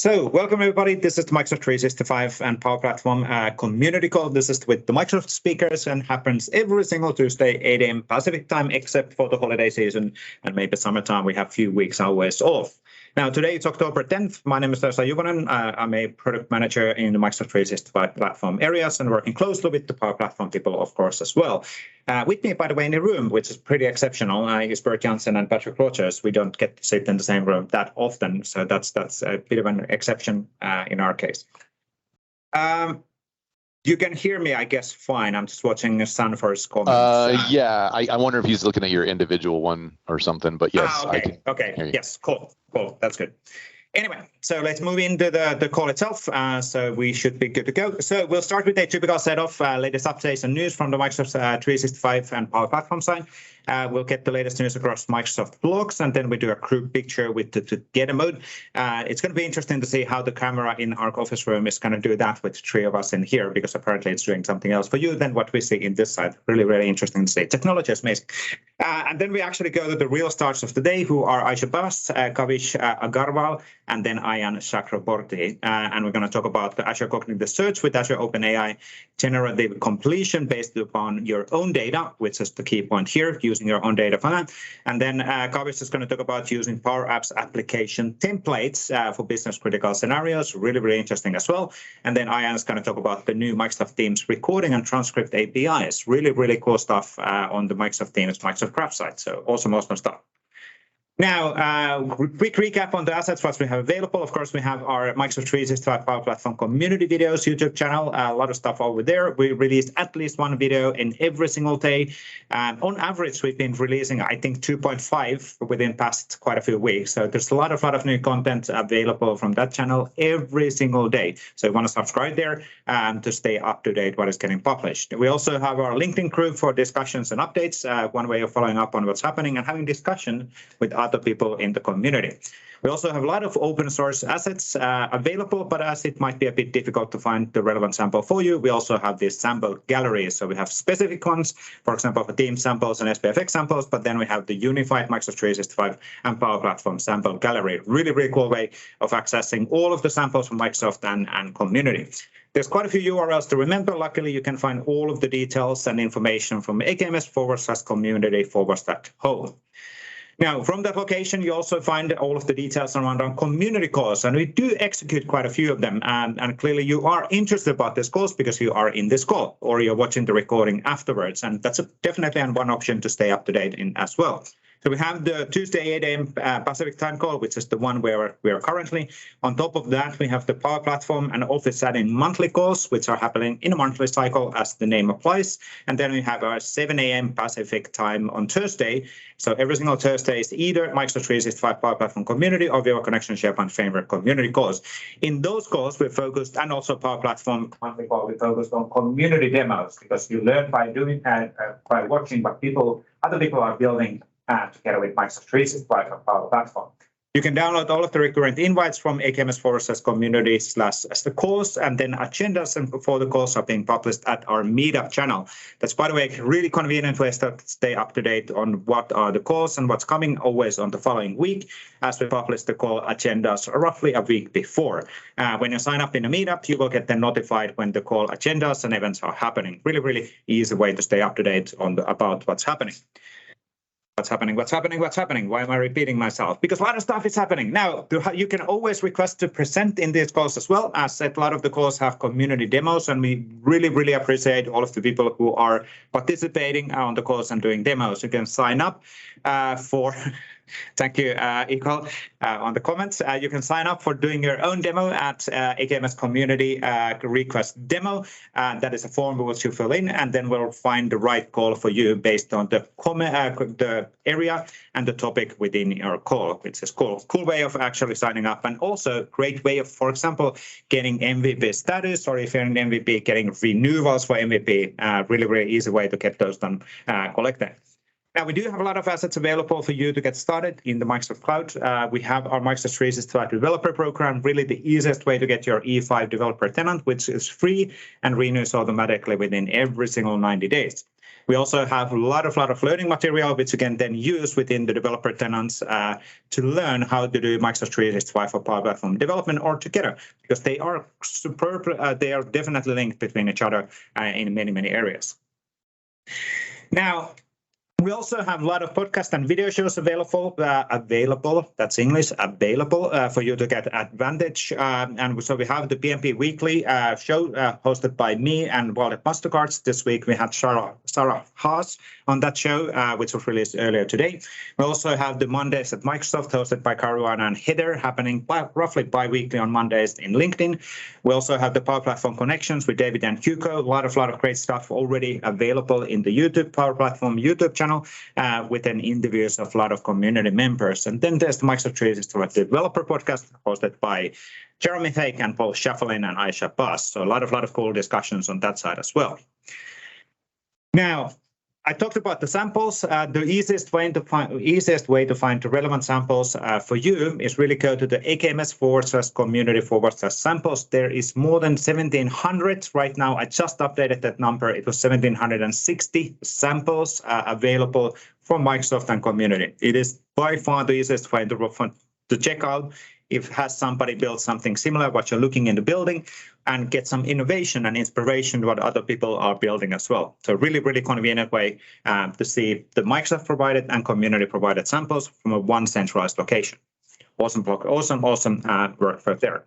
So welcome everybody. This is the Microsoft 365 and Power Platform community call. This is with the Microsoft speakers and happens every single Tuesday, 8 a.m. Pacific time, except for the holiday season and maybe summertime. We have a few weeks always off. Now, today it's October 10th. My name is Ayça Juvonen. I'm a product manager in the Microsoft 365 platform areas and working closely with the Power Platform people, of course, as well. With me, by the way, in the room, which is pretty exceptional, is Bert Jansen and Patrick Rogers. We don't get to sit in the same room that often, so that's a bit of an exception in our case. You can hear me, I guess, fine. I'm just watching Sanford's comments. Yeah, I wonder if he's looking at your individual one or something, but yes, okay. I can hear you. Yes, cool, that's good. Anyway, so let's move into the call itself. So we should be good to go. So we'll start with a typical set of latest updates and news from the Microsoft 365 and Power Platform side. We'll get the latest news across Microsoft blogs, and then we do a group picture with the together mode. It's going to be interesting to see how the camera in our office room is going to do that with three of us in here, because apparently it's doing something else for you than what we see in this side. Really, really interesting to see. Technology is amazing. And then we actually go to the real stars of the day, who are Ayça Baş, Kavishi, Agarwal, and then Ayan Chakraborty. And we're going to talk about the Azure Cognitive Search with Azure OpenAI generative completion based upon your own data, which is the key point here, using your own data for that. And then Kavishi is going to talk about using Power Apps application templates for business critical scenarios. Really, really interesting as well. And then Ayan is going to talk about the new Microsoft Teams recording and transcript APIs. Really, really cool stuff on the Microsoft Teams, Microsoft Graph side. So awesome stuff. Now, quick recap on the assets, what we have available. Of course, we have our Microsoft 365 Power Platform community videos, YouTube channel, a lot of stuff over there. We released at least one video in every single day. On average, we've been releasing, I think, 2.5 within past quite a few weeks. So there's a lot of new content available from that channel every single day. So you want to subscribe there to stay up to date what is getting published. We also have our LinkedIn group for discussions and updates, one way of following up on what's happening and having discussion with other people in the community. We also have a lot of open source assets available, but as it might be a bit difficult to find the relevant sample for you, we also have these sample galleries. So we have specific ones, for example, for Teams samples and SPFX samples, but then we have the unified Microsoft 365 and Power Platform sample gallery. Really, really cool way of accessing all of the samples from Microsoft and community. There's quite a few URLs to remember. Luckily, you can find all of the details and information from akms/community/home. Now, from that location, you also find all of the details around our community calls, and we do execute quite a few of them. And clearly, you are interested about this course because you are in this call or you're watching the recording afterwards. And that's definitely one option to stay up to date in as well. So we have the Tuesday 8 a.m. Pacific time call, which is the one where we are currently. On top of that, we have the Power Platform and Office Admin monthly calls, which are happening in a monthly cycle as the name applies. And then we have our 7 a.m. Pacific time on Thursday. So every single Thursday is either Microsoft 365 Power Platform community or Viva Connection SharePoint Framework community calls. In those calls, we focused, and also Power Platform monthly call, we focused on community demos, because you learn by doing by watching what other people are building together with Microsoft 365 and Power Platform. You can download all of the recurrent invites from akms/community/the calls, and then agendas and for the calls are being published at our Meetup channel. That's, by the way, a really convenient way to stay up to date on what are the calls and what's coming always on the following week, as we publish the call agendas roughly a week before. When you sign up in a Meetup, you will get then notified when the call agendas and events are happening. Really, really easy way to stay up to date on about what's happening. What's happening? Why am I repeating myself? Because a lot of stuff is happening. Now, you can always request to present in these calls as well. As said, a lot of the calls have community demos, and we really, really appreciate all of the people who are participating on the calls and doing demos. You can sign up for... Thank you, Equal, on the comments. You can sign up for doing your own demo at AKMS Community Request Demo. That is a form which you fill in, and then we'll find the right call for you based on the area and the topic within your call, which is cool. Cool way of actually signing up, and also great way of, for example, getting MVP status, or if you're an MVP, getting renewals for MVP. Really, really easy way to get those done, collected. Now, we do have a lot of assets available for you to get started in the Microsoft Cloud. We have our Microsoft 365 Developer Program, really the easiest way to get your E5 developer tenant, which is free and renews automatically within every single 90 days. We also have a lot of learning material, which you can then use within the developer tenants to learn how to do Microsoft 365 for Power Platform development or together, because they are superb. They are definitely linked between each other in many areas. Now, we also have a lot of podcast and video shows available. That's English. Available for you to get advantage. And so we have the PMP Weekly show hosted by me and Wallet Mastercards. This week we had Sarah Haas on that show, which was released earlier today. We also have the Mondays at Microsoft hosted by Caruana and Heather, happening roughly bi-weekly on Mondays in LinkedIn. We also have the Power Platform Connections with David and Hugo. A lot of great stuff already available in the YouTube Power Platform YouTube channel. With an interviews of a lot of community members. And then there's the Microsoft 365 Developer Podcast hosted by Jeremy Fake and Paul Schaffelin and Ayça Baş. So a lot of cool discussions on that side as well. Now, I talked about the samples. The easiest way to find the relevant samples for you is really go to the AKMS/community/samples. There is more than 1,700 right now. I just updated that number. It was 1,760 samples available from Microsoft and community. It is by far the easiest way to check out if has somebody built something similar, what you're looking in the building, and get some innovation and inspiration what other people are building as well. So really convenient way to see the Microsoft provided and community provided samples from one centralized location. Awesome work right there.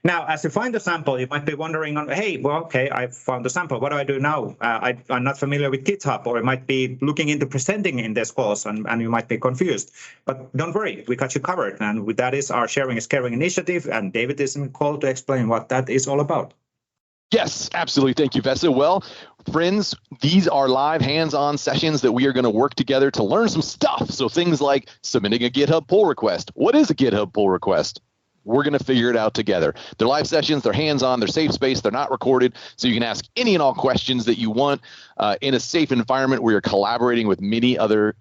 Now, as you find the sample, you might be wondering, hey, well, okay, I found the sample. What do I do now? I'm not familiar with GitHub, or I might be looking into presenting in this course, and you might be confused. But don't worry, we got you covered. And that is our Sharing is Caring initiative, and David is in call to explain what that is all about. Yes, absolutely. Thank you, Vesa. Well, friends, these are live hands-on sessions that we are going to work together to learn some stuff. So things like submitting a GitHub pull request. What is a GitHub pull request? We're going to figure it out together. They're live sessions, they're hands-on, they're safe space, they're not recorded, so you can ask any and all questions that you want in a safe environment where you're collaborating with many other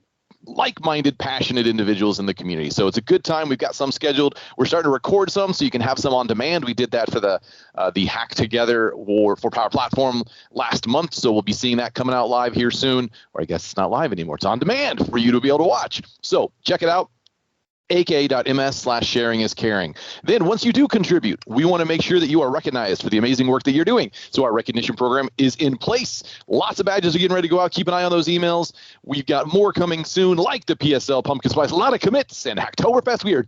like-minded, passionate individuals in the community. So it's a good time. We've got some scheduled. We're starting to record some so you can have some on demand. We did that for the Hack Together for Power Platform last month, so we'll be seeing that coming out live here soon. Or I guess it's not live anymore. It's on demand for you to be able to watch. So check it out. ak.ms/sharingiscaring. Then once you do contribute, we want to make sure that you are recognized for the amazing work that you're doing. So our recognition program is in place. Lots of badges are getting ready to go out. Keep an eye on those emails. We've got more coming soon, like the PSL Pumpkin Spice, a lot of commits, and Hacktoberfest. We are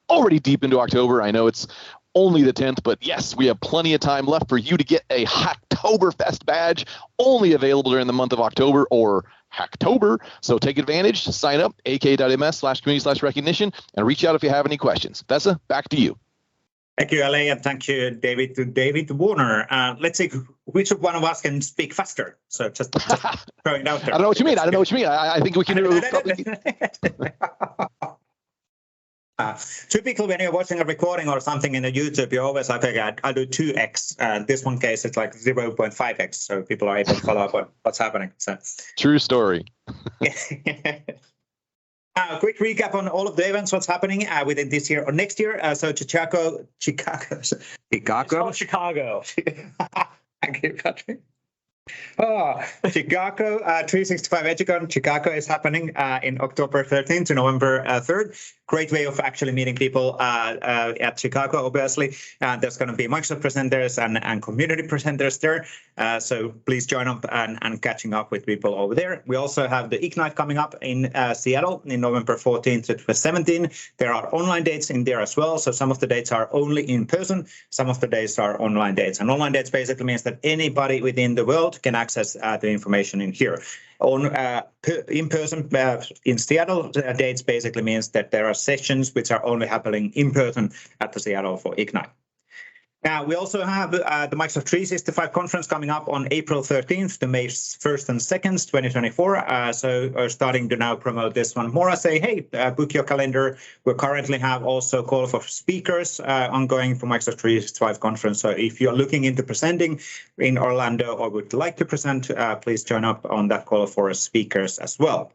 already deep into October. I know it's only the 10th, but yes, we have plenty of time left for you to get a Hacktoberfest badge, only available during the month of October or Hacktober. So take advantage, sign up, ak.ms/community/recognition, and reach out if you have any questions. Vesa, back to you. Thank you, Ale, and thank you, David, to David Warner. Let's see which one of us can speak faster. So just throwing it out there. I don't know what you mean. I think we can do Typically, when you're watching a recording or something in a YouTube, you're always like, okay, I'll do 2x. This one case, it's like 0.5x, so people are able to follow up on what's happening. So true story. Quick recap on all of the events, what's happening within this year or next year. So Chicago. Thank you, Patrick. Chicago 365 EduCon Chicago is happening in October 13th to November 3rd. Great way of actually meeting people at Chicago, obviously. There's going to be Microsoft presenters and community presenters there. So please join up and catching up with people over there. We also have the Ignite coming up in Seattle in November 14th to 17th. There are online dates in there as well. So some of the dates are only in person. Some of the dates are online dates. And online dates basically means that anybody within the world can access the information in here. On in person in Seattle, dates basically means that there are sessions which are only happening in person at the Seattle for Ignite. Now, we also have the Microsoft 365 conference coming up on April 13th to May 1st and 2nd, 2024. So we're starting to now promote this one more. I say, hey, book your calendar. We currently have also call for speakers ongoing for Microsoft 365 conference. So if you're looking into presenting in Orlando or would like to present, please join up on that call for speakers as well.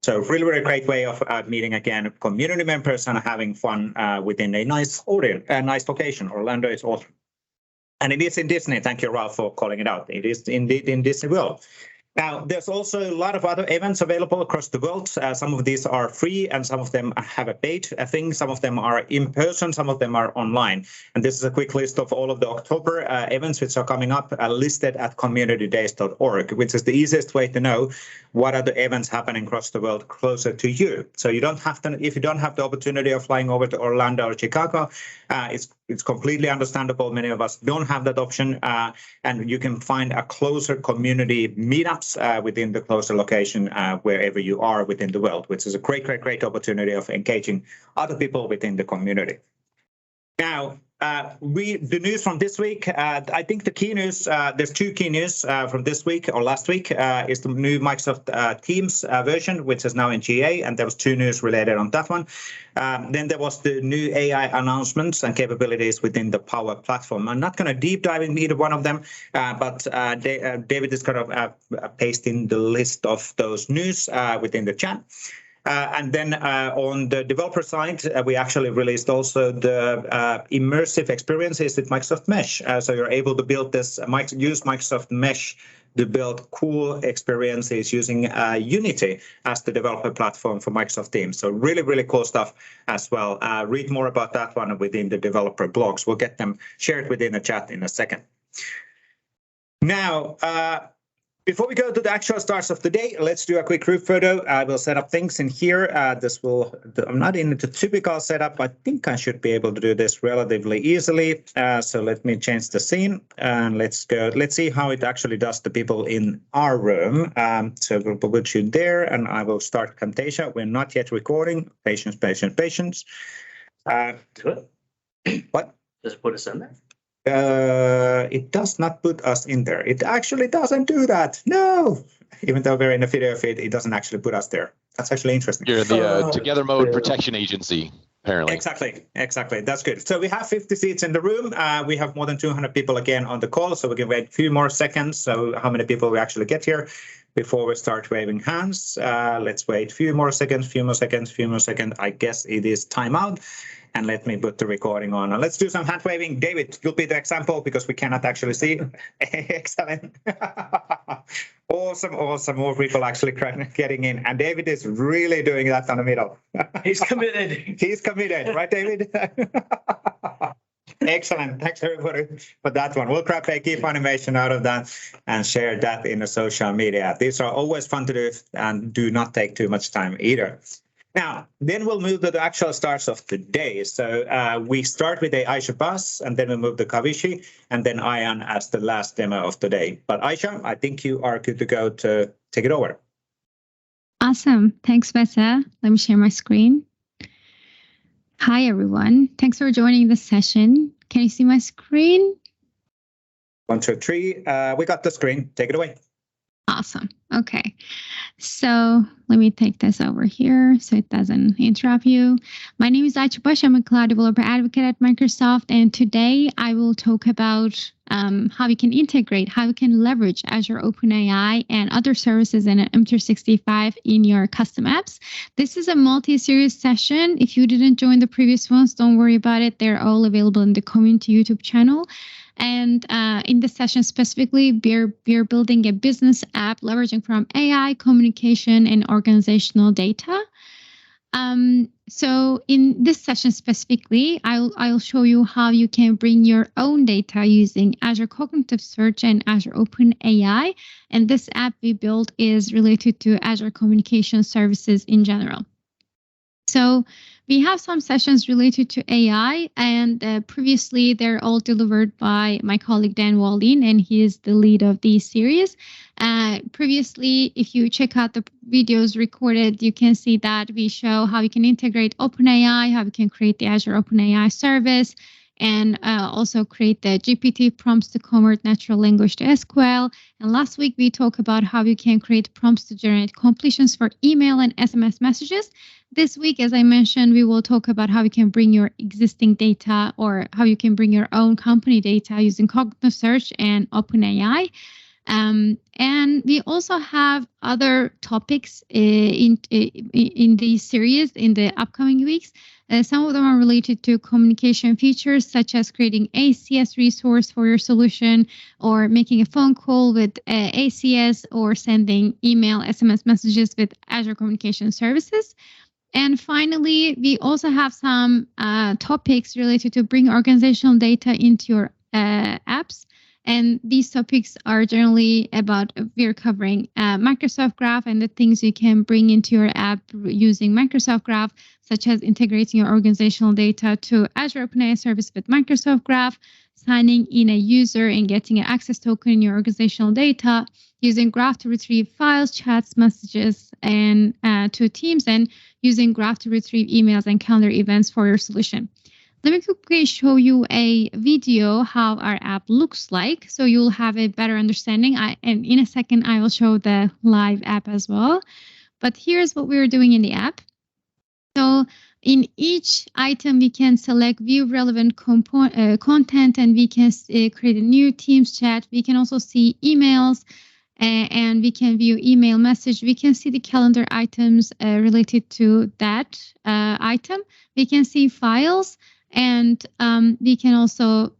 So really great way of meeting again community members and having fun within a nice audience, a nice location. Orlando is awesome. And it is in Disney. Thank you, Ralph, for calling it out. It is indeed in Disney World. Now, there's also a lot of other events available across the world. Some of these are free and some of them have a paid thing. Some of them are in person, some of them are online. And this is a quick list of all of the October events which are coming up listed at communitydays.org, which is the easiest way to know what are the events happening across the world closer to you. So you don't have to, if you don't have the opportunity of flying over to Orlando or Chicago, it's completely understandable. Many of us don't have that option, and you can find a closer community meetups within the closer location wherever you are within the world, which is a great opportunity of engaging other people within the community. Now, the news from this week, I think the key news, there's two key news from this week or last week, is the new Microsoft Teams version, which is now in GA, and there was two news related on that one. Then there was the new AI announcements and capabilities within the Power Platform. I'm not going to deep dive in either one of them, but David is going to paste in the list of those news within the chat. And then on the developer side, we actually released also the immersive experiences with Microsoft Mesh. So you're able to build this, use Microsoft Mesh to build cool experiences using Unity as the developer platform for Microsoft Teams. So really cool stuff as well. Read more about that one within the developer blogs. We'll get them shared within the chat in a second. Now, before we go to the actual stars of the day, let's do a quick group photo. I will set up things in here. I'm not in the typical setup. I think I should be able to do this relatively easily. So let me change the scene and let's go. Let's see how it actually does the people in our room. So we'll put you there and I will start Camtasia. We're not yet recording. Patience. What? Does it put us in there? It does not put us in there. It actually doesn't do that. No, even though we're in the video feed, it doesn't actually put us there. That's actually interesting. You're the Together Mode Protection Agency, apparently. Exactly. That's good. So we have 50 seats in the room. We have more than 200 people again on the call, so we can wait a few more seconds. So how many people we actually get here before we start waving hands? Let's wait a few more seconds. I guess it is timeout. And let me put the recording on. And let's do some hand waving. David, you'll be the example because we cannot actually see. Excellent. Awesome. More people actually getting in. And David is really doing that on the middle. He's committed. He's committed, right, David? Excellent. Thanks, everybody, for that one. We'll grab a GIF animation out of that and share that in the social media. These are always fun to do and do not take too much time either. Now, then we'll move to the actual stars of the day. So we start with the Ayça Baş, and then we move to Kavishi, and then Ayan as the last demo of the day. But Ayça, I think you are good to go to take it over. Awesome. Thanks, Vesa. Let me share my screen. Hi, everyone. Thanks for joining the session. Can you see my screen? 1, 2, 3. We got the screen. Take it away. Awesome. Okay. So let me take this over here so it doesn't interrupt you. My name is Ayça Baş. I'm a cloud developer advocate at Microsoft. And today I will talk about how we can integrate, how we can leverage Azure OpenAI and other services in M365 in your custom apps. This is a multi-series session. If you didn't join the previous ones, don't worry about it. They're all available in the community YouTube channel. And in this session specifically, we're building a business app leveraging from AI, communication, and organizational data. So in this session specifically, I'll show you how you can bring your own data using Azure Cognitive Search and Azure OpenAI. And this app we built is related to Azure Communication Services in general. So we have some sessions related to AI, and previously they're all delivered by my colleague Dan Waldin, and he is the lead of these series. Previously, if you check out the videos recorded, you can see that we show how we can integrate OpenAI, how we can create the Azure OpenAI service, and also create the GPT prompts to convert natural language to SQL. And last week, we talked about how you can create prompts to generate completions for email and SMS messages. This week, as I mentioned, we will talk about how you can bring your existing data or how you can bring your own company data using Cognitive Search and OpenAI. And we also have other topics in the series in the upcoming weeks. Some of them are related to communication features, such as creating ACS resource for your solution, or making a phone call with ACS, or sending email, SMS messages with Azure Communication Services. And finally, we also have some topics related to bring organizational data into your apps. And these topics are generally about, we're covering Microsoft Graph and the things you can bring into your app using Microsoft Graph, such as integrating your organizational data to Azure OpenAI service with Microsoft Graph, signing in a user and getting an access token in your organizational data, using Graph to retrieve files, chats, messages, and to Teams, and using Graph to retrieve emails and calendar events for your solution. Let me quickly show you a video how our app looks like, so you'll have a better understanding. And in a second, I will show the live app as well. But here's what we're doing in the app. So in each item, we can select view relevant content, and we can create a new Teams chat. We can also see emails, and we can view email message. We can see the calendar items related to that item. We can see files. And we can also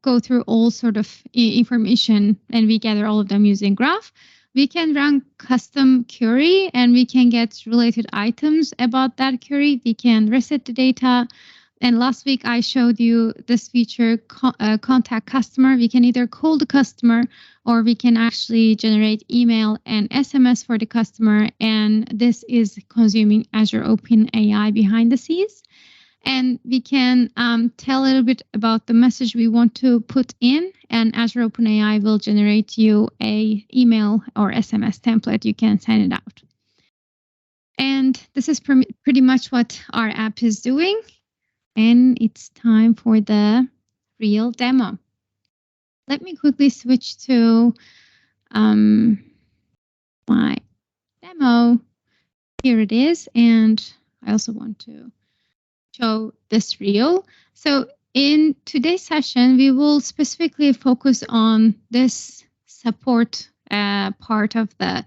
go through all sort of information, and we gather all of them using Graph. We can run custom query, and we can get related items about that query. We can reset the data. And last week I showed you this feature, contact customer. We can either call the customer, or we can actually generate email and SMS for the customer. And this is consuming Azure OpenAI behind the scenes. And we can tell a little bit about the message we want to put in, and Azure OpenAI will generate you a email or SMS template. You can send it out. And this is pretty much what our app is doing. And it's time for the real demo. Let me quickly switch to my demo. Here it is. And I also want to show this reel. So in today's session, we will specifically focus on this support part of the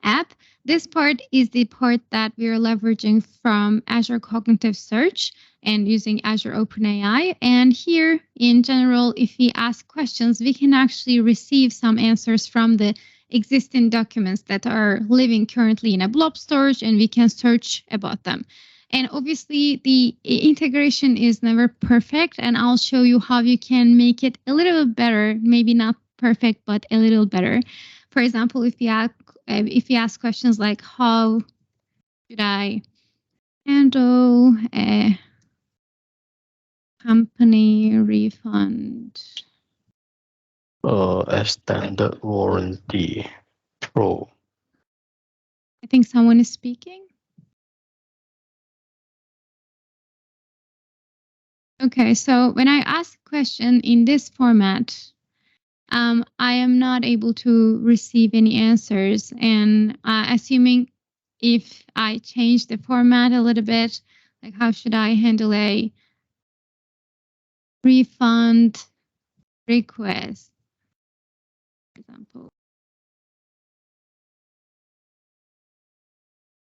app. This part is the part that we are leveraging from Azure Cognitive Search and using Azure OpenAI. And here, in general, if we ask questions, we can actually receive some answers from the existing documents that are living currently in a blob storage, and we can search about them. And obviously, the integration is never perfect, and I'll show you how you can make it a little better, maybe not perfect, but a little better. For example, if you ask questions like, how should I handle a company refund? A standard warranty pro. I think someone is speaking. Okay, so when I ask a question in this format, I am not able to receive any answers. And assuming if I change the format a little bit, like how should I handle a refund request, for example.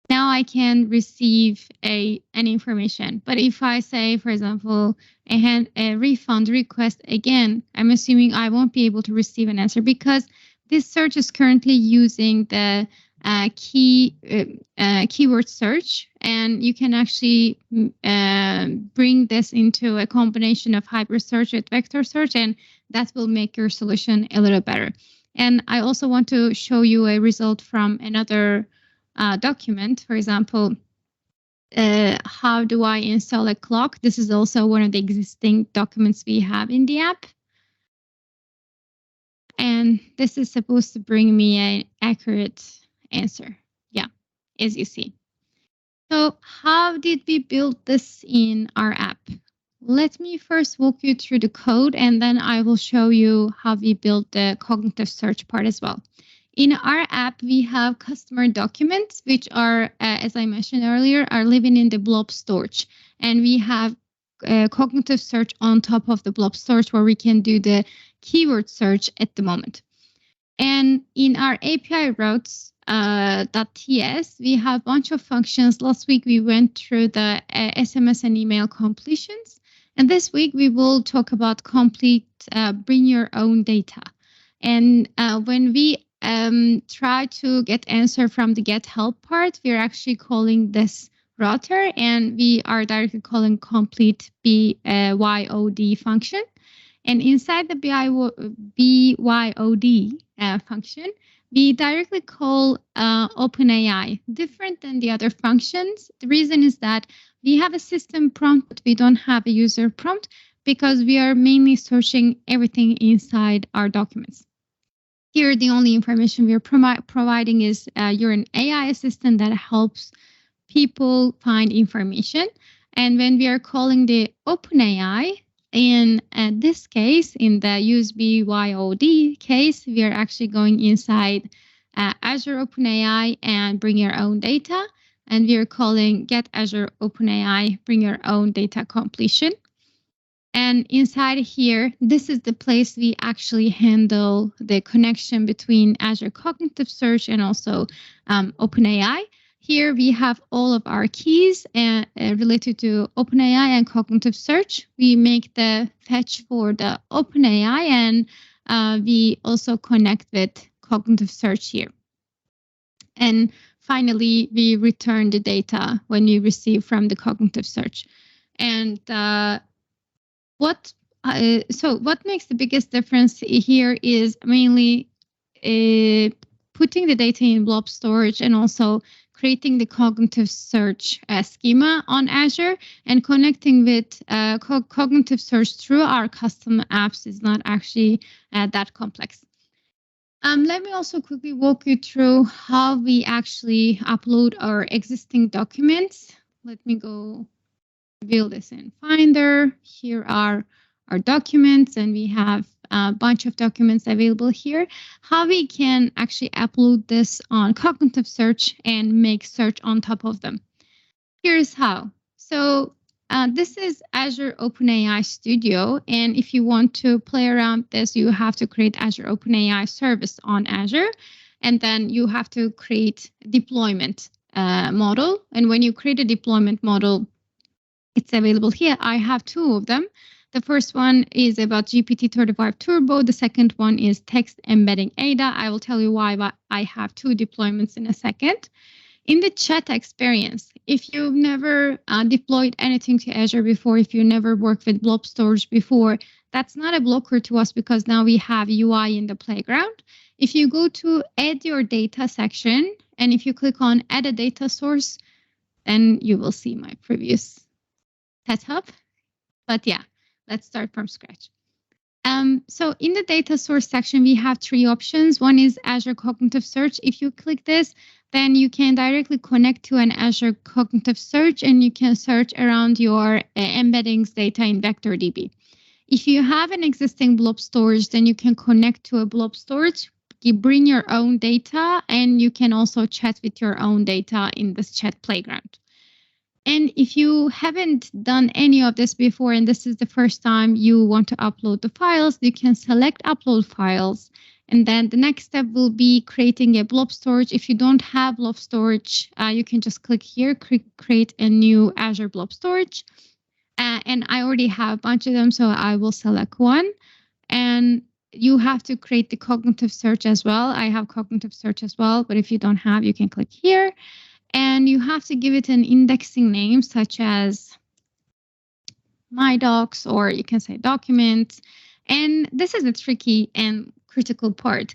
Now I can receive an information. But if I say, for example, a refund request again, I'm assuming I won't be able to receive an answer, because this search is currently using the keyword search, and you can actually bring this into a combination of hyper search with vector search, and that will make your solution a little better. And I also want to show you a result from another document. For example, how do I install a clock? This is also one of the existing documents we have in the app. And this is supposed to bring me an accurate answer. Yeah, as you see. So how did we build this in our app? Let me first walk you through the code, and then I will show you how we built the cognitive search part as well. In our app, we have customer documents, which are, as I mentioned earlier, are living in the blob storage. And we have cognitive search on top of the blob storage, where we can do the keyword search at the moment. And in our API routes .ts, we have a bunch of functions. Last week, we went through the SMS and email completions. And this week, we will talk about bring your own data. And when we try to get answer from the get help part, we're actually calling this router, and we are directly calling complete BYOD function. And inside the BYOD function, we directly call OpenAI, different than the other functions. The reason is that we have a system prompt, but we don't have a user prompt because we are mainly searching everything inside our documents. Here, the only information we are providing is you're an AI assistant that helps people find information. And when we are calling the OpenAI, in this case, in the use BYOD case, we are actually going inside Azure OpenAI and bring your own data. And we are calling get Azure OpenAI, bring your own data completion. And inside here, this is the place we actually handle the connection between Azure Cognitive Search and also OpenAI. Here we have all of our keys related to OpenAI and Cognitive Search. We make the fetch for the OpenAI, and we also connect with Cognitive Search here. And finally, we return the data when you receive from the Cognitive Search. And what makes the biggest difference here is mainly putting the data in blob storage and also creating the Cognitive Search schema on Azure, and connecting with Cognitive Search through our custom apps is not actually that complex. Let me also quickly walk you through how we actually upload our existing documents. Let me go reveal this in Finder. Here are our documents, and we have a bunch of documents available here. How we can actually upload this on Cognitive Search and make search on top of them. Here's how. So this is Azure OpenAI Studio, and if you want to play around this, you have to create Azure OpenAI service on Azure, and then you have to create deployment model. And when you create a deployment model, it's available here. I have two of them. The first one is about GPT-35 Turbo. The second one is text embedding ADA. I will tell you why, but I have two deployments in a second. In the chat experience, if you've never deployed anything to Azure before, if you never worked with blob storage before, that's not a blocker to us because now we have UI in the playground. If you go to add your data section, and if you click on add a data source, then you will see my previous setup. But yeah, let's start from scratch. So in the data source section, we have three options. One is Azure Cognitive Search. If you click this, then you can directly connect to an Azure Cognitive Search, and you can search around your embeddings data in VectorDB. If you have an existing blob storage, then you can connect to a blob storage, you bring your own data, and you can also chat with your own data in this chat playground. And if you haven't done any of this before, and this is the first time you want to upload the files, you can select upload files. And then the next step will be creating a blob storage. If you don't have blob storage, you can just click here, create a new Azure blob storage. And I already have a bunch of them, so I will select one. And you have to create the Cognitive Search as well. I have Cognitive Search as well, but if you don't have, you can click here. And you have to give it an indexing name, such as My Docs, or you can say Documents. And this is a tricky and critical part.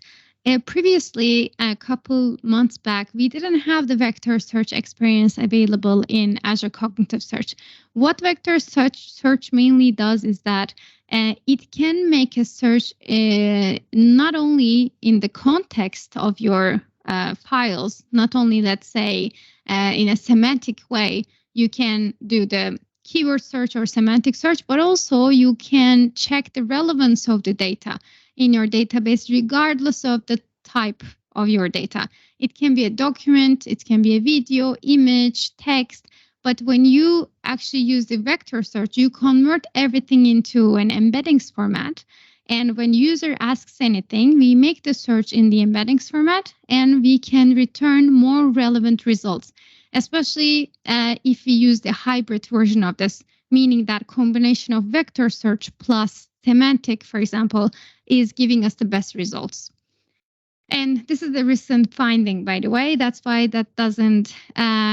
Previously, a couple months back, we didn't have the vector search experience available in Azure Cognitive Search. What vector search mainly does is that it can make a search not only in the context of your files, not only, let's say, in a semantic way, you can do the keyword search or semantic search, but also you can check the relevance of the data in your database, regardless of the type of your data. It can be a document, it can be a video, image, text, but when you actually use the vector search, you convert everything into an embeddings format. And when user asks anything, we make the search in the embeddings format, and we can return more relevant results, especially if we use the hybrid version of this, meaning that combination of vector search plus semantic, for example, is giving us the best results. And this is the recent finding, by the way. That's why that doesn't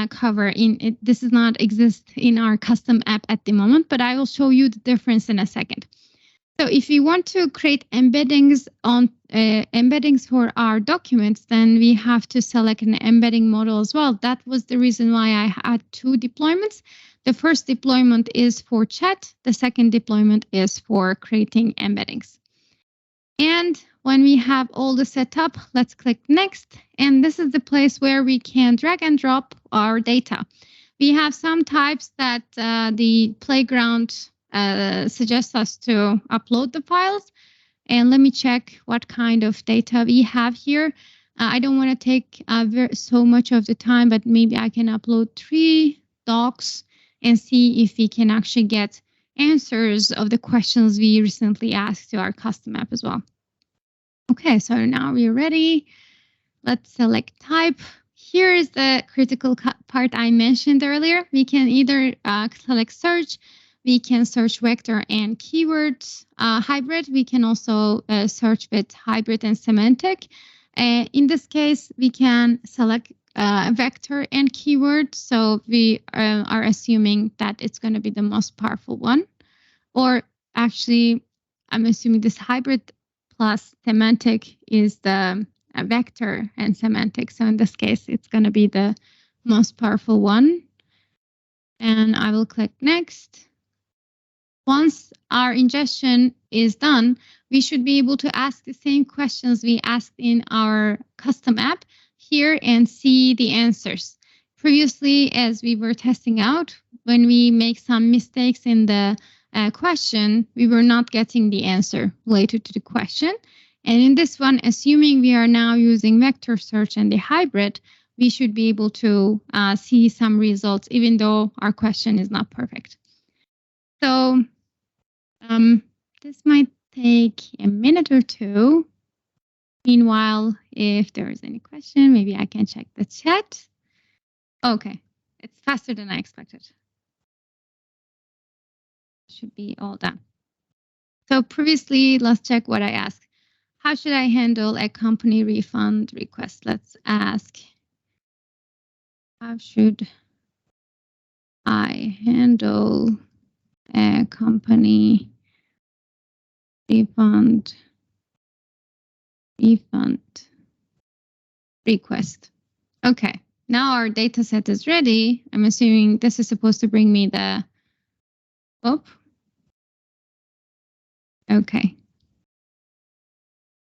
cover in it. This does not exist in our custom app at the moment, but I will show you the difference in a second. So if we want to create embeddings on embeddings for our documents, then we have to select an embedding model as well. That was the reason why I had two deployments. The first deployment is for chat. The second deployment is for creating embeddings. And when we have all the setup, let's click next. And this is the place where we can drag and drop our data. We have some types that the playground suggests us to upload the files. And let me check what kind of data we have here. I don't want to take so much of the time, but maybe I can upload 3 docs and see if we can actually get answers of the questions we recently asked to our custom app as well. Okay, so now we're ready. Let's select type. Here is the critical part I mentioned earlier. We can either select search. We can search vector and keywords hybrid. We can also search with hybrid and semantic. In this case, we can select vector and keyword. So we are assuming that it's going to be the most powerful one. Or actually, I'm assuming this hybrid plus semantic is the vector and semantic. So in this case, it's going to be the most powerful one. And I will click next. Once our ingestion is done, we should be able to ask the same questions we asked in our custom app here and see the answers. Previously, as we were testing out, when we make some mistakes in the question, we were not getting the answer related to the question. And in this one, assuming we are now using vector search and the hybrid, we should be able to see some results, even though our question is not perfect. So this might take a minute or two. Meanwhile, if there is any question, maybe I can check the chat. Okay, it's faster than I expected. Should be all done. So previously, let's check what I asked. How should I handle a company refund request? Let's ask, how should I handle a company refund request? Okay, now our data set is ready. I'm assuming this is supposed to bring me the, okay.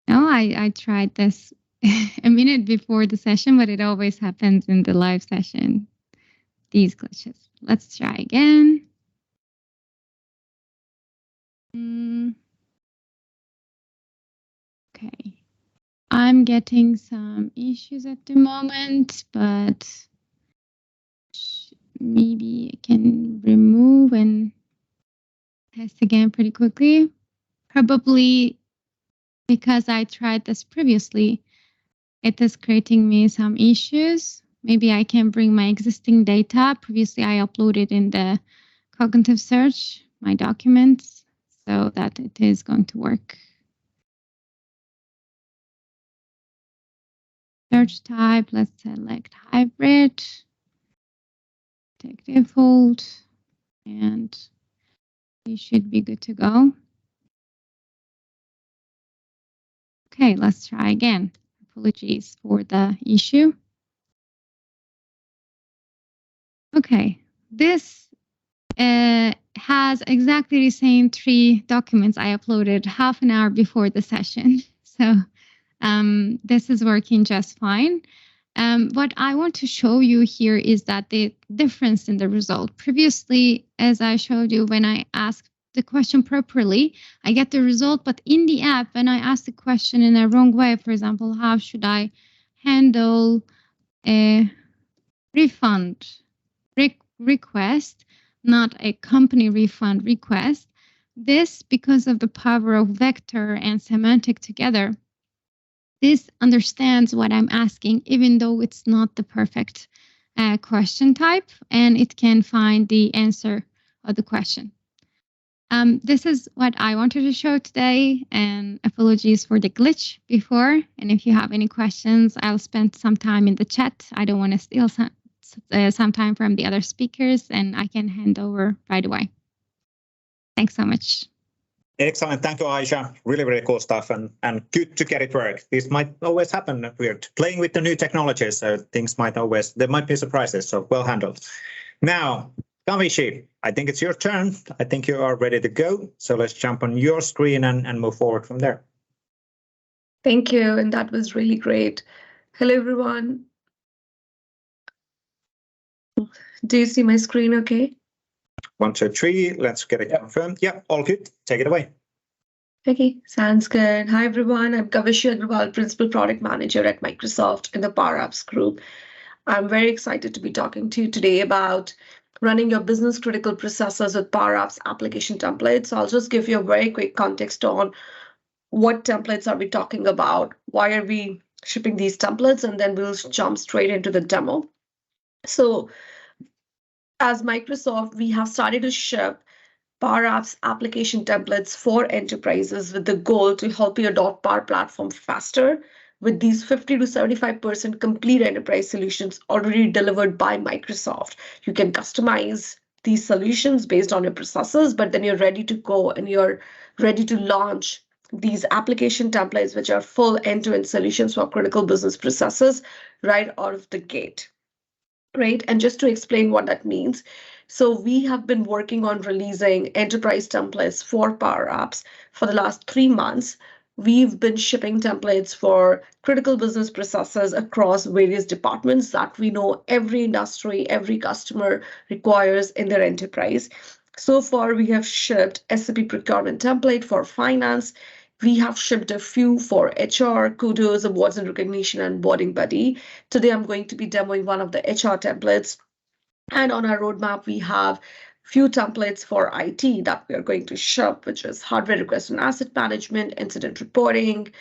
No, I tried this a minute before the session, but it always happens in the live session, these glitches. Let's try again. Okay, I'm getting some issues at the moment, but maybe I can remove and test again pretty quickly. Probably because I tried this previously, it is creating me some issues. Maybe I can bring my existing data. Previously, I uploaded in the cognitive search my documents so that it is going to work. Search type, let's select hybrid, take default, and we should be good to go. Okay, let's try again. Apologies for the issue. Okay, this has exactly the same 3 documents I uploaded half an hour before the session. So this is working just fine. What I want to show you here is that the difference in the result. Previously, as I showed you, when I asked the question properly, I get the result, but in the app, when I ask the question in a wrong way, for example, how should I handle a refund request, not a company refund request, this, because of the power of vector and semantic together, this understands what I'm asking, even though it's not the perfect question type, and it can find the answer of the question. This is what I wanted to show today, and apologies for the glitch before. And if you have any questions, I'll spend some time in the chat. I don't want to steal some time from the other speakers, and I can hand over right away. Thanks so much. Excellent. Thank you, Ayça. Really, really cool stuff, and good to get it work. This might always happen. We're playing with the new technologies, so things might always, there might be surprises, so well handled. Now, Kavishi, I think it's your turn. I think you are ready to go. So let's jump on your screen and move forward from there. Thank you, and that was really great. Hello, everyone. Do you see my screen okay? 1, 2, 3, let's get it confirmed. Yeah, all good. Take it away. Okay, sounds good. Hi, everyone. I'm Kavishi Agarwal, Principal Product Manager at Microsoft in the Power Apps group. I'm very excited to be talking to you today about running your business critical processes with Power Apps application templates. So I'll just give you a very quick context on what templates are we talking about, why are we shipping these templates, and then we'll jump straight into the demo. So as Microsoft, we have started to ship Power Apps application templates for enterprises with the goal to help you adopt Power Platform faster with these 50 to 75% complete enterprise solutions already delivered by Microsoft. You can customize these solutions based on your processes, but then you're ready to go and you're ready to launch these application templates, which are full end-to-end solutions for critical business processes right out of the gate. Right, and just to explain what that means, so we have been working on releasing enterprise templates for Power Apps for the last 3 months. We've been shipping templates for critical business processes across various departments that we know every industry, every customer requires in their enterprise. So far, we have shipped SAP procurement template for finance. We have shipped a few for HR, kudos, awards and recognition, and onboarding buddy. Today, I'm going to be demoing one of the HR templates. And on our roadmap, we have few templates for IT that we are going to ship, which is hardware request and asset management, incident reporting,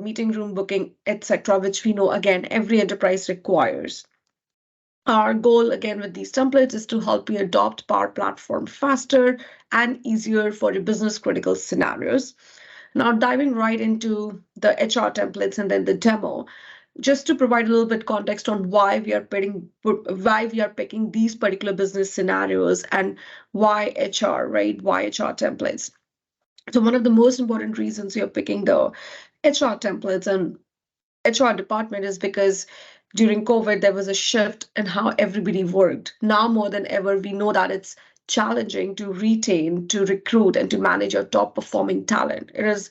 meeting room booking, etc., which we know, again, every enterprise requires. Our goal, again, with these templates is to help you adopt Power Platform faster and easier for your business critical scenarios. Now, diving right into the HR templates and then the demo, just to provide a little bit context on why we are picking these particular business scenarios and why HR, right? Why HR templates. So one of the most important reasons you're picking the HR templates and HR department is because during COVID, there was a shift in how everybody worked. Now more than ever, we know that it's challenging to retain, to recruit, and to manage your top performing talent. It is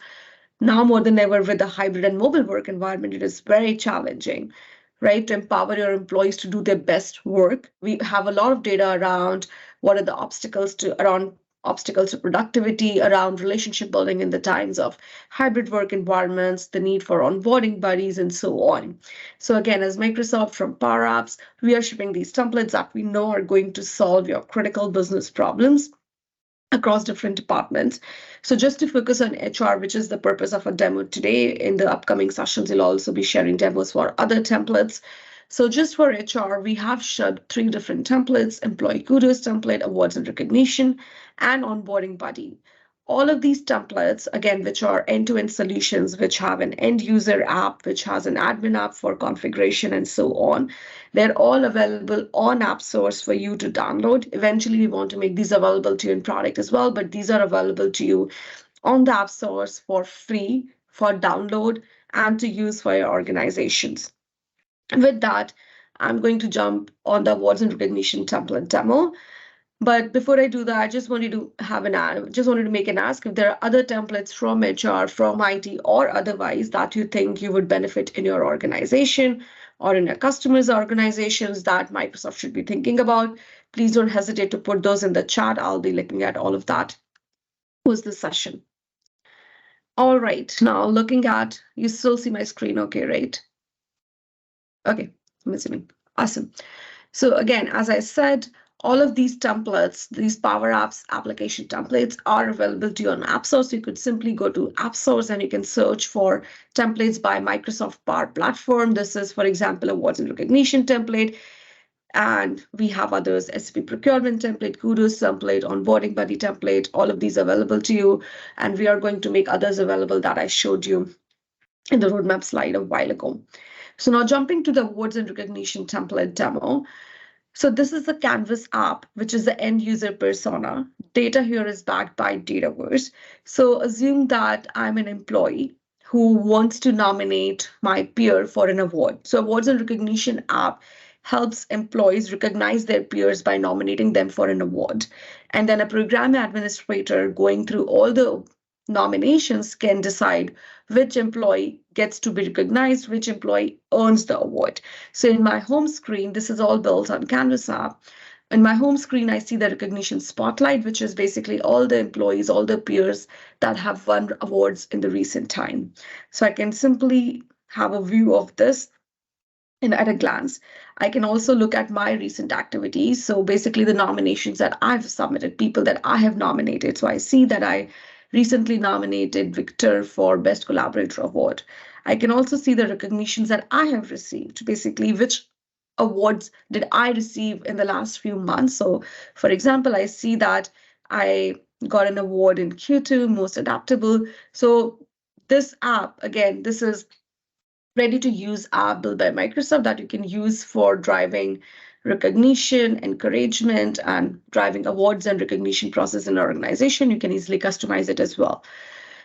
now more than ever with the hybrid and mobile work environment, it is very challenging, right? To empower your employees to do their best work. We have a lot of data around what are the obstacles to productivity, around relationship building in the times of hybrid work environments, the need for onboarding buddies, and so on. So again, as Microsoft from Power Apps, we are shipping these templates that we know are going to solve your critical business problems across different departments. So just to focus on HR, which is the purpose of a demo today, in the upcoming sessions, we'll also be sharing demos for other templates. So just for HR, we have shipped 3 different templates: employee kudos template, awards and recognition, and onboarding buddy. All of these templates, again, which are end-to-end solutions, which have an end user app, which has an admin app for configuration and so on. They're all available on AppSource for you to download. Eventually, we want to make these available to you in product as well, but these are available to you on the AppSource for free, for download, and to use for your organizations. With that, I'm going to jump on the awards and recognition template demo. But before I do that, I just wanted to make an ask if there are other templates from HR, from IT, or otherwise that you think you would benefit in your organization or in your customers' organizations that Microsoft should be thinking about. Please don't hesitate to put those in the chat. I'll be looking at all of that post the session. All right, now looking at, you still see my screen okay, right? Okay, I'm assuming. Awesome. So again, as I said, all of these templates, these Power Apps application templates are available to you on App Store. So you could simply go to App Stores and you can search for templates by Microsoft Power Platform. This is, for example, awards and recognition template. And we have others, SAP procurement template, Kudos template, onboarding buddy template, all of these available to you. And we are going to make others available that I showed you in the roadmap slide a while ago. So now jumping to the awards and recognition template demo. So this is the Canvas app, which is the end user persona. Data here is backed by Dataverse. So assume that I'm an employee who wants to nominate my peer for an award. So awards and recognition app helps employees recognize their peers by nominating them for an award. And then a program administrator going through all the nominations can decide which employee gets to be recognized, which employee earns the award. So in my home screen, this is all built on Canvas app. In my home screen, I see the recognition spotlight, which is basically all the employees, all the peers that have won awards in the recent time. So I can simply have a view of this and at a glance. I can also look at my recent activities. So basically the nominations that I've submitted, people that I have nominated. So I see that I recently nominated Victor for Best Collaborator Award. I can also see the recognitions that I have received, basically which awards did I receive in the last few months. So for example, I see that I got an award in Q2, Most Adaptable. So this app, again, this is ready to use app built by Microsoft that you can use for driving recognition, encouragement, and driving awards and recognition process in an organization. You can easily customize it as well.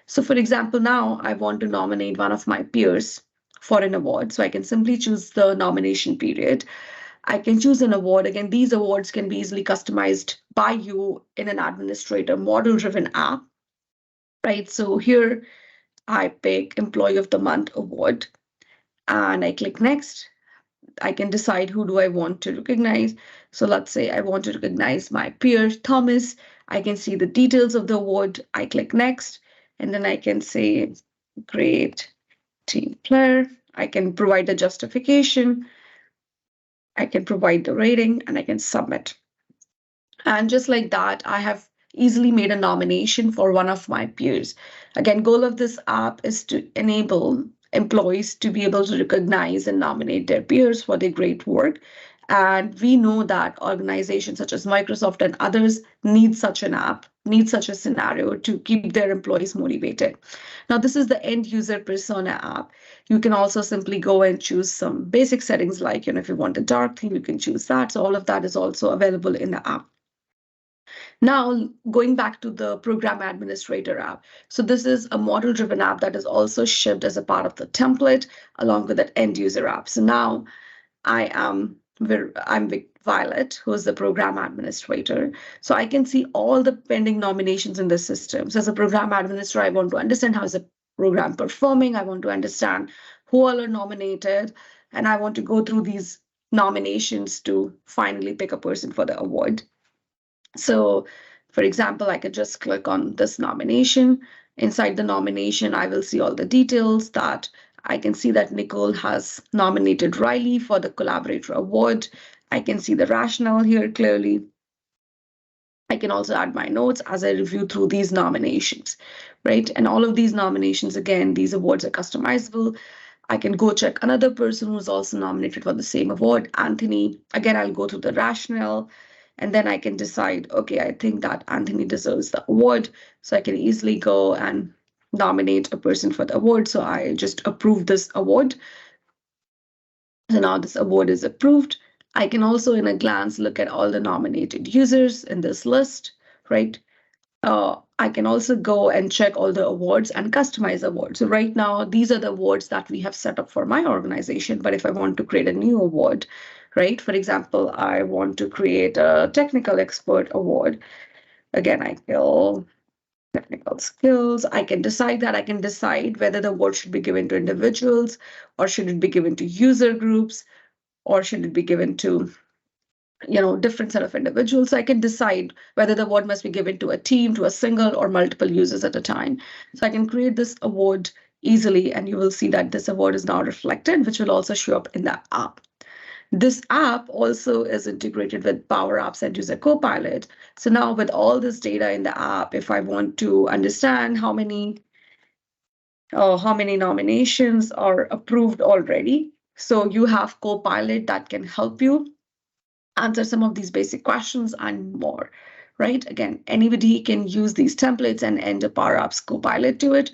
So for example, now I want to nominate one of my peers for an award. So I can simply choose the nomination period. I can choose an award. Again, these awards can be easily customized by you in an administrator model-driven app, right? So here I pick Employee of the Month award and I click next. I can decide who do I want to recognize. So let's say I want to recognize my peer, Thomas. I can see the details of the award. I click next, and then I can say, great team player. I can provide the justification. I can provide the rating, and I can submit. And just like that, I have easily made a nomination for one of my peers. Again, goal of this app is to enable employees to be able to recognize and nominate their peers for their great work. And we know that organizations such as Microsoft and others need such an app, need such a scenario to keep their employees motivated. Now, this is the end user persona app. You can also simply go and choose some basic settings like, if you want a dark theme, you can choose that. So all of that is also available in the app. Now, going back to the program administrator app. So this is a model-driven app that is also shipped as a part of the template along with that end user app. So now I'm with Violet, who is the program administrator. So I can see all the pending nominations in the system. So as a program administrator, I want to understand how is the program performing. I want to understand who all are nominated, and I want to go through these nominations to finally pick a person for the award. So, for example, I could just click on this nomination. Inside the nomination, I will see all the details that I can see that Nicole has nominated Riley for the Collaborator Award. I can see the rationale here clearly. I can also add my notes as I review through these nominations, right? And all of these nominations, again, these awards are customizable. I can go check another person who's also nominated for the same award, Anthony. Again, I'll go through the rationale. And then I can decide, okay, I think that Anthony deserves the award. So I can easily go and nominate a person for the award. So I just approve this award. So now this award is approved. I can also in a glance look at all the nominated users in this list, right? I can also go and check all the awards and customize awards. So right now, these are the awards that we have set up for my organization. But if I want to create a new award, right? For example, I want to create a technical expert award. Again, I kill technical skills. I can decide that. I can decide whether the award should be given to individuals or should it be given to user groups or should it be given to different set of individuals. So I can decide whether the award must be given to a team, to a single or multiple users at a time. So I can create this award easily, and you will see that this award is now reflected, which will also show up in the app. This app also is integrated with Power Apps and User Copilot. So now with all this data in the app, if I want to understand how many nominations are approved already, so you have Copilot that can help you answer some of these basic questions and more, right? Again, anybody can use these templates and enter Power Apps Copilot to it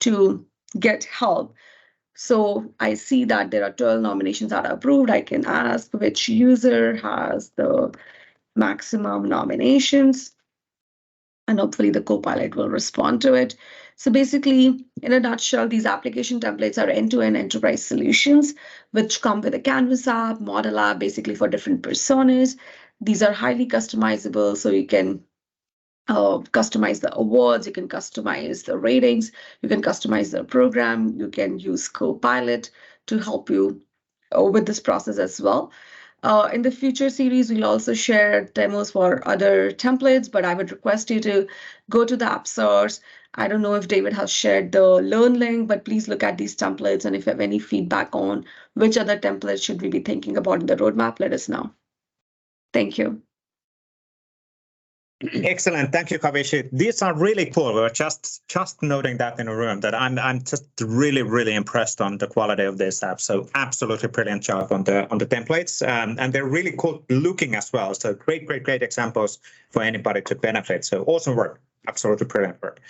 to get help. So I see that there are 12 nominations that are approved. I can ask which user has the maximum nominations, and hopefully the Copilot will respond to it. So basically, in a nutshell, these application templates are end-to-end enterprise solutions, which come with a Canvas app, model app, basically for different personas. These are highly customizable, so you can customize the awards, you can customize the ratings, you can customize the program, you can use Copilot to help you with this process as well. In the future series, we'll also share demos for other templates, but I would request you to go to the app source. I don't know if David has shared the Learn link, but please look at these templates. And if you have any feedback on which other templates should we be thinking about in the roadmap, let us know. Thank you. Excellent. Thank you, Kavishi. These are really cool. We were just noting that in a room that I'm just really impressed on the quality of this app. So absolutely brilliant job on the templates, and they're really cool looking as well. So great examples for anybody to benefit. So awesome work. Absolutely brilliant work.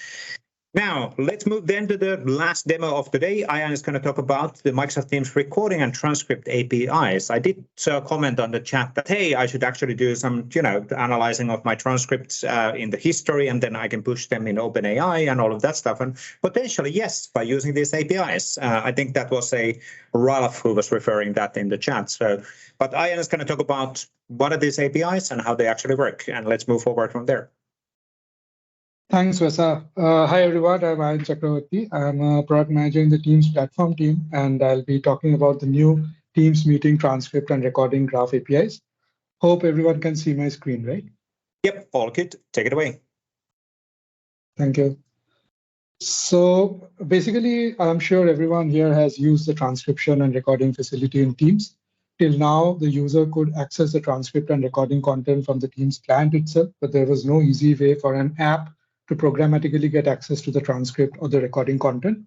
Now, let's move then to the last demo of the day. Ayan is going to talk about the Microsoft Teams recording and transcript APIs. I did comment on the chat that, hey, I should actually do some, analyzing of my transcripts in the history, and then I can push them in OpenAI and all of that stuff. And potentially, yes, by using these APIs. I think that was Ralph who was referring that in the chat. So, but Ayan is going to talk about what are these APIs and how they actually work. And let's move forward from there. Thanks, Vesa. Hi, everyone. I'm Ayan Chakraborty. I'm a product manager in the Teams platform team, and I'll be talking about the new Teams meeting transcript and recording graph APIs. Hope everyone can see my screen, right? Yep, all good. Take it away. Thank you. So basically, I'm sure everyone here has used the transcription and recording facility in Teams. Till now, the user could access the transcript and recording content from the Teams client itself, but there was no easy way for an app to programmatically get access to the transcript or the recording content.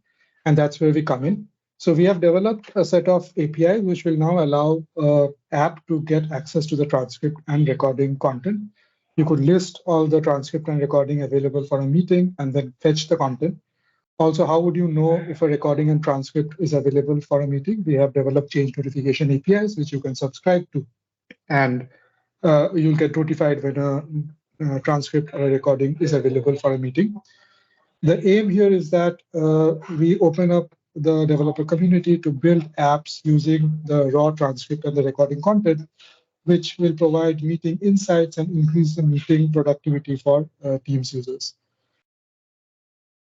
And that's where we come in. So we have developed a set of APIs which will now allow an app to get access to the transcript and recording content. You could list all the transcript and recording available for a meeting and then fetch the content. Also, how would you know if a recording and transcript is available for a meeting? We have developed change notification APIs, which you can subscribe to. And you'll get notified when a transcript or a recording is available for a meeting. The aim here is that we open up the developer community to build apps using the raw transcript and the recording content, which will provide meeting insights and increase the meeting productivity for Teams users.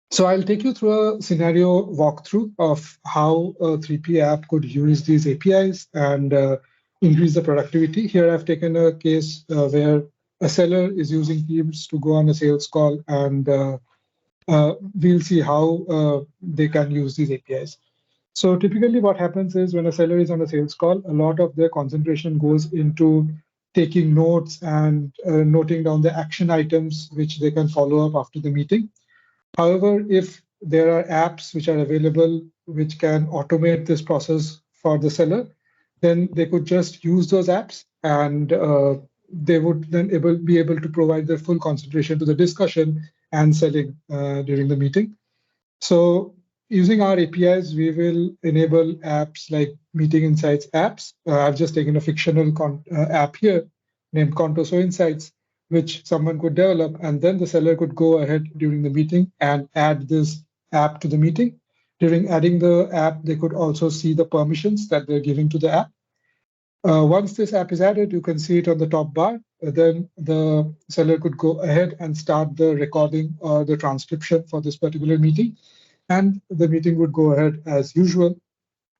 So I'll take you through a scenario walkthrough of how a 3P app could use these APIs and increase the productivity. Here I've taken a case where a seller is using Teams to go on a sales call, and we'll see how they can use these APIs. So typically what happens is when a seller is on a sales call, a lot of their concentration goes into taking notes and noting down the action items which they can follow up after the meeting. However, if there are apps which are available which can automate this process for the seller, then they could just use those apps, and they would then be able to provide their full concentration to the discussion and selling during the meeting. So using our APIs, we will enable apps like Meeting Insights apps. I've just taken a fictional app here named Contoso Insights, which someone could develop, and then the seller could go ahead during the meeting and add this app to the meeting. During adding the app, they could also see the permissions that they're giving to the app. Once this app is added, you can see it on the top bar. Then the seller could go ahead and start the recording or the transcription for this particular meeting, and the meeting would go ahead as usual.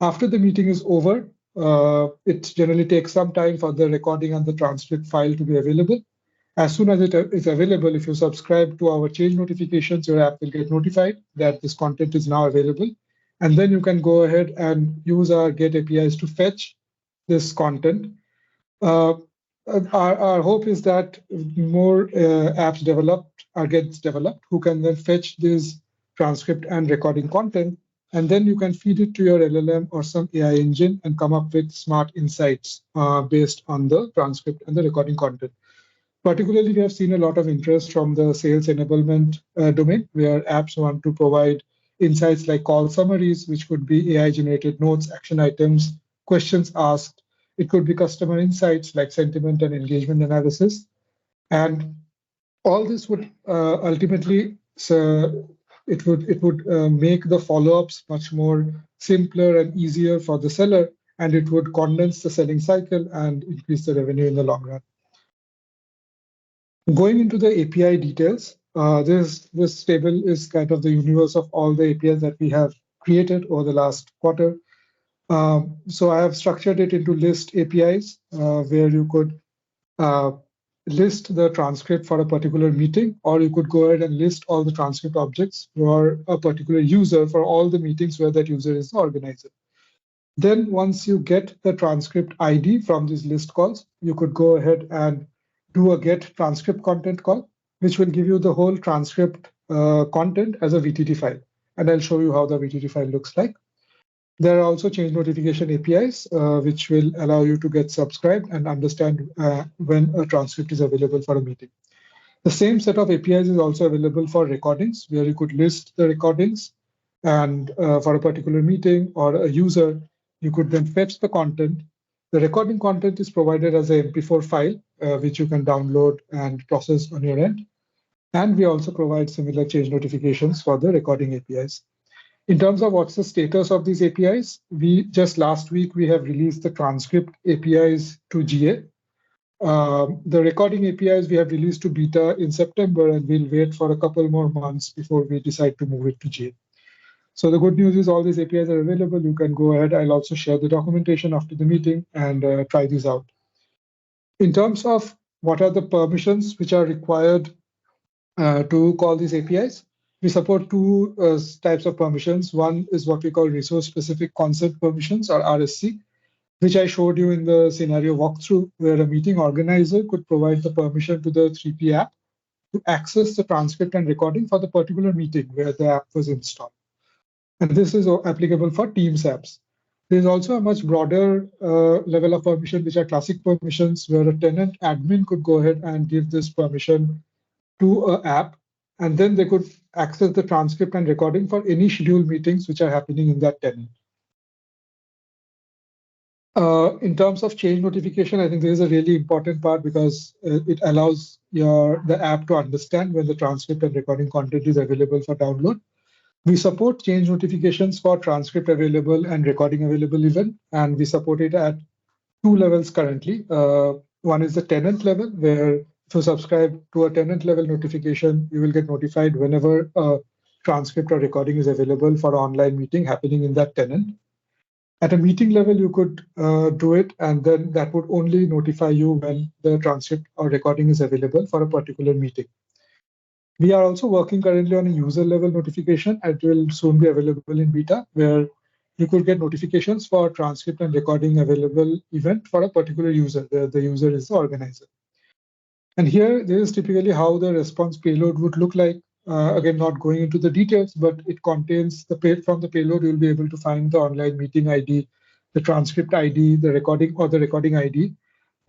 After the meeting is over, it generally takes some time for the recording and the transcript file to be available. As soon as it is available, if you subscribe to our change notifications, your app will get notified that this content is now available. And then you can go ahead and use our GET APIs to fetch this content. Our hope is that more apps gets developed who can then fetch this transcript and recording content, and then you can feed it to your LLM or some AI engine and come up with smart insights based on the transcript and the recording content. Particularly, we have seen a lot of interest from the sales enablement domain, where apps want to provide insights like call summaries, which could be AI-generated notes, action items, questions asked. It could be customer insights like sentiment and engagement analysis. And all this would ultimately, it would make the follow-ups much more simpler and easier for the seller, and it would condense the selling cycle and increase the revenue in the long run. Going into the API details, this table is kind of the universe of all the APIs that we have created over the last quarter. So I have structured it into list APIs, where you could list the transcript for a particular meeting, or you could go ahead and list all the transcript objects for a particular user for all the meetings where that user is the organizer. Then once you get the transcript ID from these list calls, you could go ahead and do a get transcript content call, which will give you the whole transcript content as a VTT file. And I'll show you how the VTT file looks like. There are also change notification APIs, which will allow you to get subscribed and understand when a transcript is available for a meeting. The same set of APIs is also available for recordings, where you could list the recordings, and for a particular meeting or a user, you could then fetch the content. The recording content is provided as a MP4 file, which you can download and process on your end. And we also provide similar change notifications for the recording APIs. In terms of what's the status of these APIs, just last week, we have released the transcript APIs to GA. The recording APIs we have released to beta in September, and we'll wait for a couple more months before we decide to move it to GA. So the good news is all these APIs are available. You can go ahead. I'll also share the documentation after the meeting and try these out. In terms of what are the permissions which are required to call these APIs, we support two types of permissions. One is what we call resource-specific concept permissions, or RSC, which I showed you in the scenario walkthrough, where a meeting organizer could provide the permission to the 3P app to access the transcript and recording for the particular meeting where the app was installed. And this is applicable for Teams apps. There's also a much broader level of permission, which are classic permissions, where a tenant admin could go ahead and give this permission to an app, and then they could access the transcript and recording for any scheduled meetings which are happening in that tenant. In terms of change notification, I think this is a really important part because it allows the app to understand when the transcript and recording content is available for download. We support change notifications for transcript available and recording available even, and we support it at two levels currently. One is the tenant level, where if you subscribe to a tenant level notification, you will get notified whenever a transcript or recording is available for an online meeting happening in that tenant. At a meeting level, you could do it, and then that would only notify you when the transcript or recording is available for a particular meeting. We are also working currently on a user level notification. It will soon be available in beta, where you could get notifications for transcript and recording available event for a particular user, where the user is the organizer. And here, this is typically how the response payload would look like. Again, not going into the details, but it contains from the payload, you'll be able to find the online meeting ID, the transcript ID, the recording ID,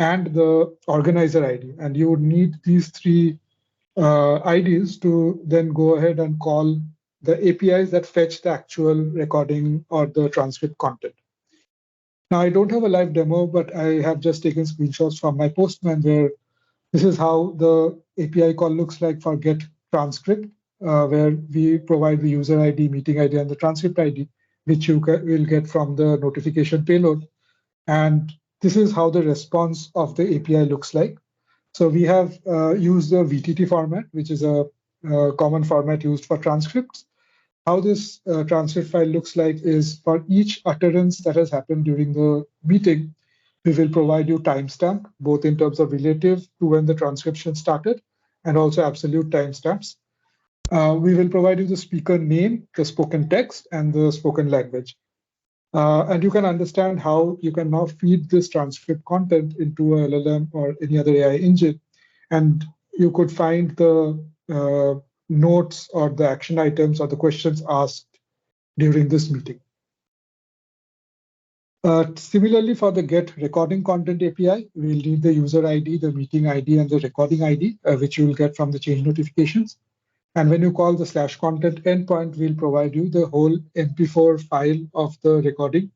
and the organizer ID. And you would need these three IDs to then go ahead and call the APIs that fetch the actual recording or the transcript content. Now, I don't have a live demo, but I have just taken screenshots from my Postman, where this is how the API call looks like for get transcript, where we provide the user ID, meeting ID, and the transcript ID, which you will get from the notification payload. And this is how the response of the API looks like. So we have used the VTT format, which is a common format used for transcripts. How this transcript file looks like is for each utterance that has happened during the meeting, we will provide you timestamp, both in terms of relative to when the transcription started and also absolute timestamps. We will provide you the speaker name, the spoken text, and the spoken language. And you can understand how you can now feed this transcript content into a LLM or any other AI engine. And you could find the notes or the action items or the questions asked during this meeting. Similarly, for the get recording content API, we'll need the user ID, the meeting ID, and the recording ID, which you will get from the change notifications. And when you call the /content endpoint, we'll provide you the whole MP4 file of the recording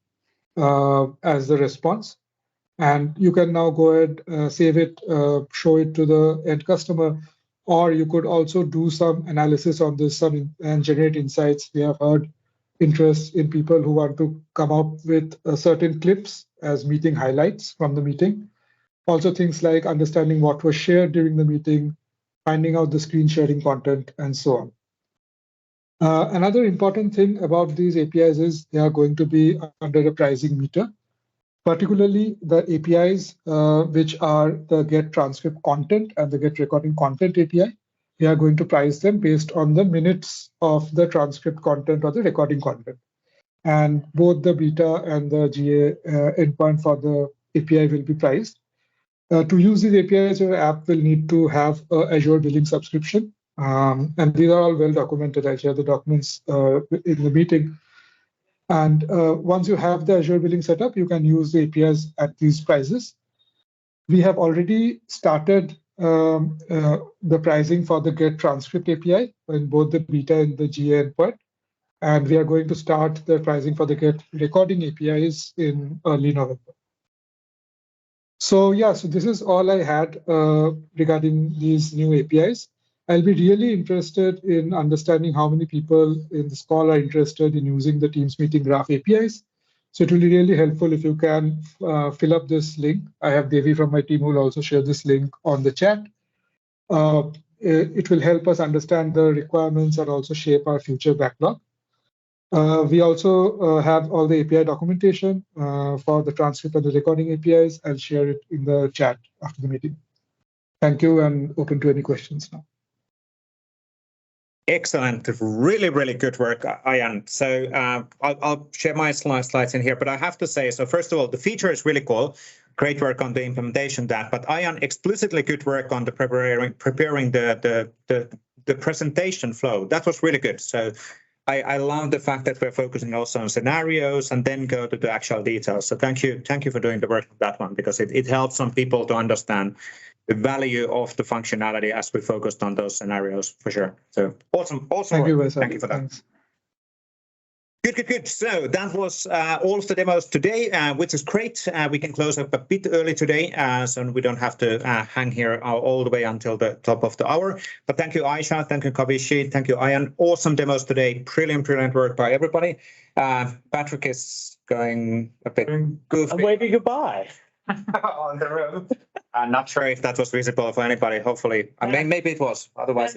as the response. And you can now go ahead, save it, show it to the end customer, or you could also do some analysis on this and generate insights. We have heard interest in people who want to come up with certain clips as meeting highlights from the meeting. Also things like understanding what was shared during the meeting, finding out the screen sharing content, and so on. Another important thing about these APIs is they are going to be under a pricing meter, particularly the APIs which are the get transcript content and the get recording content API. We are going to price them based on the minutes of the transcript content or the recording content. And both the beta and the GA endpoint for the API will be priced. To use these APIs, your app will need to have an Azure billing subscription. And these are all well documented. I share the documents in the meeting. And once you have the Azure billing set up, you can use the APIs at these prices. We have already started the pricing for the get transcript API in both the beta and the GA endpoint. And we are going to start the pricing for the get recording APIs in early November. So yeah, so this is all I had regarding these new APIs. I'll be really interested in understanding how many people in this call are interested in using the Teams Meeting Graph APIs. So it will be really helpful if you can fill up this link. I have Devi from my team who will also share this link on the chat. It will help us understand the requirements and also shape our future backlog. We also have all the API documentation for the transcript and the recording APIs. I'll share it in the chat after the meeting. Thank you, and open to any questions now. Excellent. Really, really good work, Ayan. So I'll share my slides in here, but I have to say, so first of all, the feature is really cool. Great work on the implementation of that, but Ayan, explicitly good work on the preparing the presentation flow. That was really good. So I love the fact that we're focusing also on scenarios and then go to the actual details. So thank you for doing the work on that one, because it helps some people to understand the value of the functionality as we focused on those scenarios for sure. So awesome. Thank you, Vesa. Thank you for that. Thanks. Good. So that was all of the demos today, which is great. We can close up a bit early today, so we don't have to hang here all the way until the top of the hour. But thank you, Ayça. Thank you, Kavishi. Thank you, Ayan. Awesome demos today. Brilliant work by everybody. Patrick is going a bit goofy. I'm waving goodbye. On the road. I'm not sure if that was visible for anybody. Hopefully, maybe it was. Otherwise,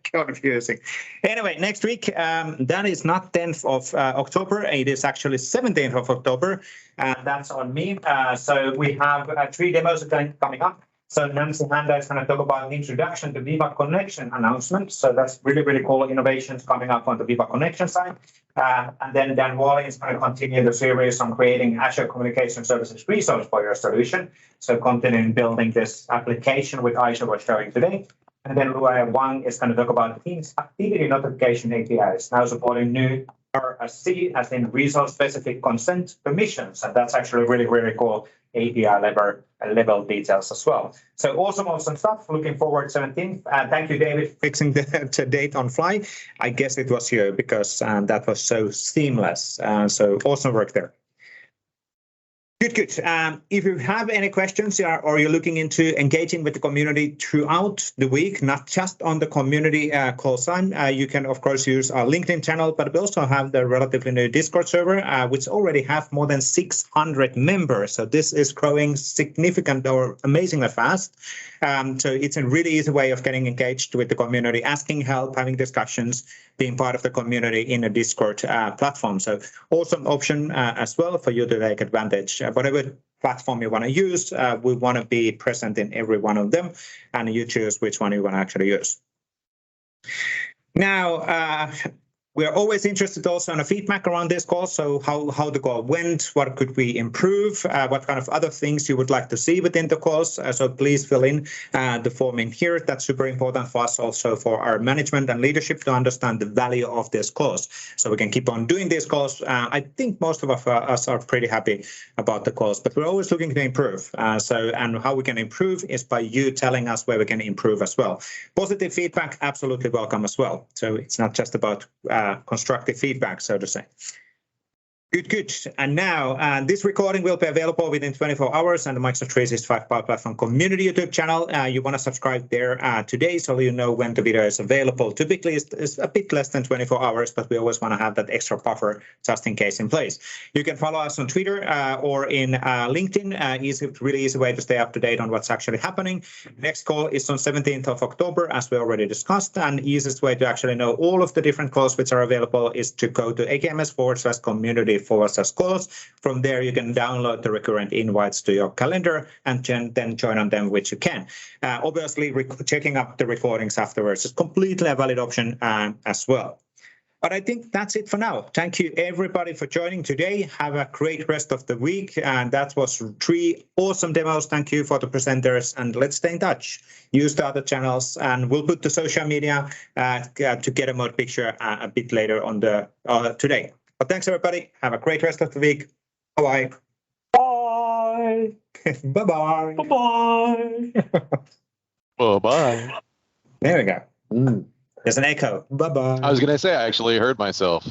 confusing. Anyway, next week, that is not 10th of October. It is actually 17th of October. That's on me. So we have 3 demos coming up. So Nancy Handa is going to talk about the introduction to Viva Connection announcement. So that's really cool innovations coming up on the Viva Connection side. And then Dan Wally is going to continue the series on creating Azure Communication Services resource for your solution. So continuing building this application with Ayça was showing today. And then Luaya Wang is going to talk about Teams activity notification APIs, now supporting new RSC as in resource-specific consent permissions. And that's actually really cool API level details as well. So awesome stuff. Looking forward 17th. Thank you, David, fixing the date on fly. I guess it was you because that was so seamless. So awesome work there. Good. If you have any questions or you're looking into engaging with the community throughout the week, not just on the community call sign, you can, of course, use our LinkedIn channel, but we also have the relatively new Discord server, which already have more than 600 members. So this is growing significant or amazingly fast. So it's a really easy way of getting engaged with the community, asking help, having discussions, being part of the community in a Discord platform. So awesome option as well for you to take advantage. Whatever platform you want to use, we want to be present in every one of them, and you choose which one you want to actually use. Now, We are always interested also in a feedback around this call. So how the call went, what could we improve, what kind of other things you would like to see within the calls. So please fill in the form in here. That's super important for us also for our management and leadership to understand the value of these calls. So we can keep on doing these calls. I think most of us are pretty happy about the calls, but we're always looking to improve. And how we can improve is by you telling us where we can improve as well. Positive feedback, absolutely welcome as well. So it's not just about constructive feedback, so to say. Good. And now this recording will be available within 24 hours on the Microsoft 365 Power Platform Community YouTube channel. You want to subscribe there today so you know when the video is available. Typically, it's a bit less than 24 hours, but we always want to have that extra buffer just in case in place. You can follow us on Twitter or in LinkedIn. Really easy way to stay up to date on what's actually happening. Next call is on 17th of October, as we already discussed. And easiest way to actually know all of the different calls which are available is to go to akms/community/calls. From there, you can download the recurrent invites to your calendar and then join on them, which you can. Obviously, checking up the recordings afterwards is completely a valid option as well. But I think that's it for now. Thank you, everybody, for joining today. Have a great rest of the week. And that was 3 awesome demos. Thank you for the presenters. And let's stay in touch. Use the other channels. And we'll put the social media to get a more picture a bit later on today. But thanks, everybody. Have a great rest of the week. Bye-bye. Bye. Bye-bye. Bye-bye. Bye-bye. There we go. There's an echo. Bye-bye. I was going to say, I actually heard myself.